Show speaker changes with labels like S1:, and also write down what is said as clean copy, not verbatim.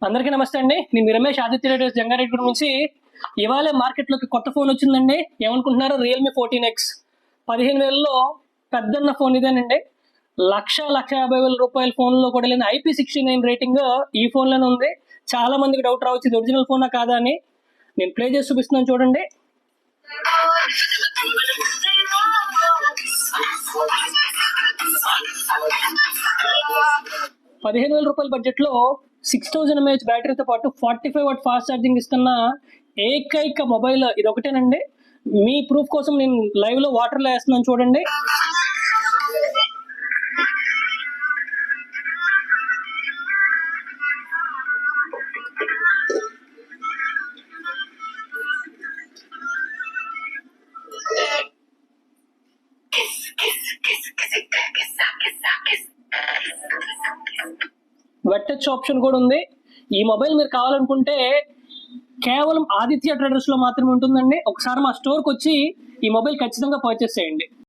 S1: అందరికీ నమస్తే అండి. నేను మీ రమేష్ ఆదిత్య రెడ్డి జంగారెడ్డి నుంచి. ఇవాళ మార్కెట్లోకి కొత్త ఫోన్ వచ్చిందండి. ఏమనుకుంటున్నారు? రియల్మీ 14X 15,000లో పెద్దన్న ఫోన్ ఇదేనండి. 1,50,000 రూపాయల ఫోన్లో కూడా లేని IP69 రేటింగ్ ఈ ఫోన్లోనే ఉంది. చాలా మందికి డౌట్ రావచ్చు ఇది ఒరిజినల్ ఫోనా కాదా అని. నేను ప్లే చేసి చూపిస్తున్నాను చూడండి. ₹15,000 బడ్జెట్లో 6000 mAh బ్యాటరీతో పాటు 45 వాట్ ఫాస్ట్ ఛార్జింగ్ ఇస్తున్న ఏకైక మొబైల్ ఇది ఒకటేనండి. మీ ప్రూఫ్ కోసం నేను లైవ్లో వాటర్లో వేస్తున్నాను చూడండి. వెట్ టచ్ ఆప్షన్ కూడా ఉంది. ఈ మొబైల్ మీరు కావాలనుకుంటే కేవలం ఆదిత్య ట్రేడర్స్ లో మాత్రమే ఉంటుందండి. ఒకసారి మా స్టోర్కి వచ్చి ఈ మొబైల్ ఖచ్చితంగా పర్చేస్ చేయండి.